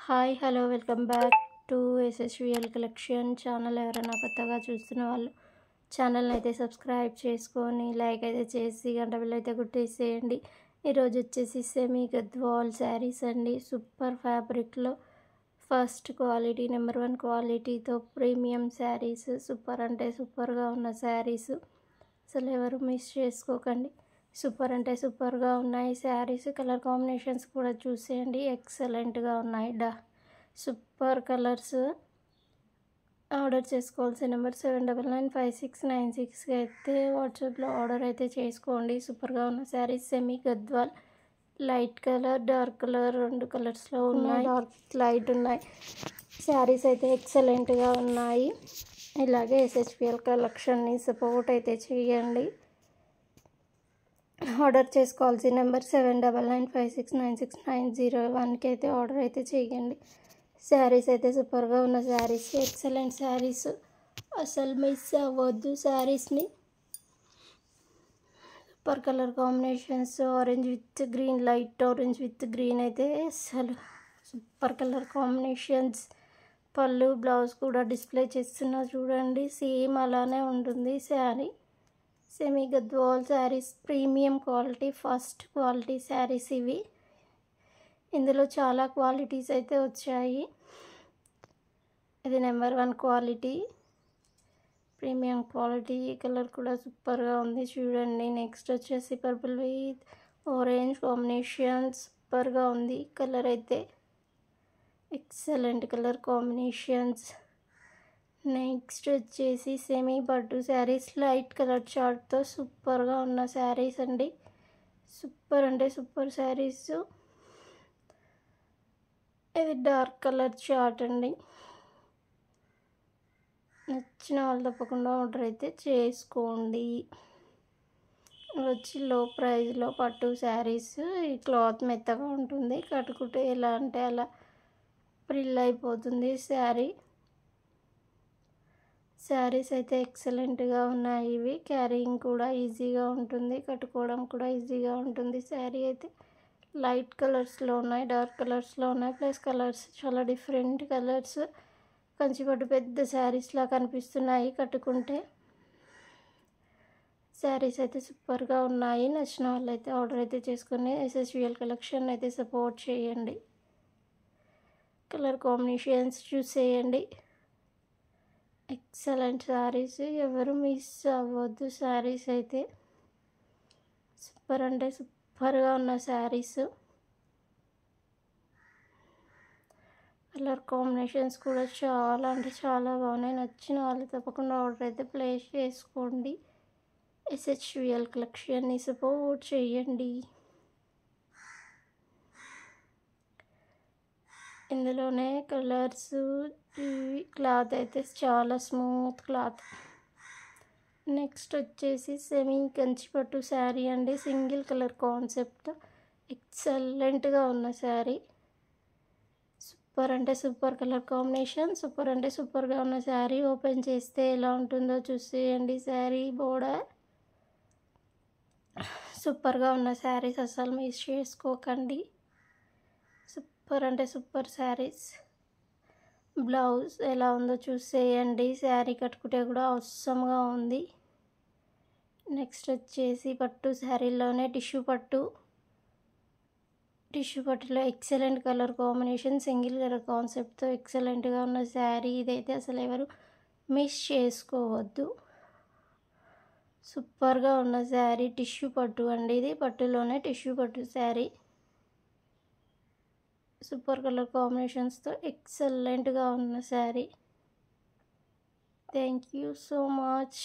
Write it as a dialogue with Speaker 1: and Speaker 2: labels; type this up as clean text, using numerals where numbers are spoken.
Speaker 1: Hi hello welcome back to SSVL collection channel. ఎవరైనా కొత్తగా చూస్తున్న వాళ్ళు ఛానల్ని అయితే సబ్స్క్రైబ్ చేసుకొని లైక్ అయితే చేసి గంట బిల్ అయితే గుర్తేసేయండి. ఈరోజు వచ్చేసి సెమీ గద్వాల్ శారీస్ అండి. సూపర్ ఫ్యాబ్రిక్లో ఫస్ట్ క్వాలిటీ నెంబర్ 1 క్వాలిటీతో ప్రీమియం శారీస్. సూపర్ అంటే సూపర్గా ఉన్న శారీస్, అసలు ఎవరు మిస్ చేసుకోకండి. సూపర్ అంటే సూపర్గా ఉన్నాయి శారీస్. కలర్ కాంబినేషన్స్ కూడా చూసేయండి, ఎక్సలెంట్గా ఉన్నాయి. Super colours. ఆర్డర్ చేసుకోవాల్సిన నెంబర్ 79956996 అయితే వాట్సాప్లో ఆర్డర్ అయితే చేసుకోండి. సూపర్గా ఉన్న saris semi Gadwal. Light colour, dark colour రెండు కలర్స్లో ఉన్నాయి. డార్క్ లైట్ ఉన్నాయి. శారీస్ అయితే ఎక్సలెంట్గా ఉన్నాయి. ఇలాగే ఎస్హెచ్పిఎల్ కలెక్షన్ని సపోర్ట్ అయితే చేయండి. ఆర్డర్ చేసుకోవాల్సిన నెంబర్ 7995696901కి అయితే ఆర్డర్ అయితే చేయండి. శారీస్ అయితే సూపర్గా ఉన్న శారీస్, ఎక్సలెంట్ శారీస్, అసలు మిస్ అవ్వద్దు శారీస్ని. Super colour combinations, orange with green, light orange with green అయితే అసలు సూపర్ కలర్ కాంబినేషన్స్. పళ్ళు బ్లౌజ్ కూడా డిస్ప్లే చేస్తున్నా చూడండి, సేమ్ అలానే ఉంటుంది sari. Semi Gadwal saris premium quality, first quality saris ఇవి. ఇందులో చాలా క్వాలిటీస్ అయితే వచ్చాయి. ఇది number 1 quality, premium quality. Colour కూడా సూపర్గా ఉంది చూడండి. నెక్స్ట్ వచ్చేసి పర్పుల్ విత్ ఆరెంజ్ కాంబినేషన్, సూపర్గా ఉంది కలర్ అయితే. Excellent colour combinations. నెక్స్ట్ వచ్చేసి సెమీ పట్టు శారీస్, లైట్ కలర్ చార్ట్తో సూపర్గా ఉన్న శారీస్ అండి. సూపర్ అంటే సూపర్ శారీస్. ఇది డార్క్ కలర్ చార్ట్ అండి. నచ్చిన వాళ్ళు తప్పకుండా ఆర్డర్ అయితే చేసుకోండి. వచ్చి లో ప్రైస్లో పట్టు శారీస్. ఈ క్లాత్ మెత్తగా ఉంటుంది, కట్టుకుంటే ఎలా అంటే అలా ప్రిల్ అయిపోతుంది శారీ. శారీస్ అయితే ఎక్సలెంట్గా ఉన్నాయి. ఇవి క్యారీయింగ్ కూడా ఈజీగా ఉంటుంది, కట్టుకోవడం కూడా ఈజీగా ఉంటుంది. శారీ అయితే లైట్ కలర్స్లో ఉన్నాయి, డార్క్ కలర్స్లో ఉన్నాయి, ప్లస్ కలర్స్ చాలా డిఫరెంట్ కలర్స్. కంచిపట్టు పెద్ద శారీస్లా కనిపిస్తున్నాయి కట్టుకుంటే. శారీస్ అయితే సూపర్గా ఉన్నాయి. నచ్చిన వాళ్ళు అయితే ఆర్డర్ అయితే చేసుకొని ఎస్ఎస్విఎల్ కలెక్షన్ అయితే సపోర్ట్ చేయండి. కలర్ కాంబినేషన్స్ చూసేయండి, ఎక్సలెంట్ శారీస్. ఎవరు మిస్ అవ్వద్దు శారీస్ అయితే. సూపర్ అంటే సూపర్గా ఉన్న శారీస్. కలర్ కాంబినేషన్స్ కూడా చాలా అంటే చాలా బాగున్నాయి. నచ్చిన వాళ్ళు తప్పకుండా ఆర్డర్ అయితే ప్లేస్ చేసుకోండి. ఎస్హెచ్విఎల్ కలెక్షన్ని సపోర్ట్ చేయండి. ఇందులోనే కలర్స్. క్లాత్ అయితే చాలా స్మూత్ క్లాత్. నెక్స్ట్ వచ్చేసి సెమీ కంచిపట్టు శారీ అండి. సింగిల్ కలర్ కాన్సెప్ట్, ఎక్సలెంట్గా ఉన్న శారీ. సూపర్ అంటే సూపర్ కలర్ కాంబినేషన్, సూపర్ అంటే సూపర్గా ఉన్న శారీ. ఓపెన్ చేస్తే ఎలా ఉంటుందో చూసేయండి. శారీ బోర్డర్ సూపర్గా ఉన్న శారీస్, అసలు మిస్ చేసుకోకండి. సూపర్ అంటే సూపర్ శారీస్. బ్లౌజ్ ఎలా ఉందో చూసేయండి. శారీ కట్టుకుంటే కూడా అవసరంగా ఉంది. నెక్స్ట్ వచ్చేసి పట్టు శారీలోనే టిష్యూ పట్టు. టిష్యూ పట్టులో excellent colour combination, single colour కాన్సెప్ట్తో ఎక్సలెంట్గా ఉన్న శారీ. ఇదైతే అసలు ఎవరు మిస్ చేసుకోవద్దు. సూపర్గా ఉన్న శారీ, టిష్యూ పట్టు అండి. ఇది పట్టులోనే టిష్యూ పట్టు శారీ. సూపర్ కలర్ కాంబినేషన్స్తో ఎక్సలెంట్గా ఉన్న sari. Thank you so much.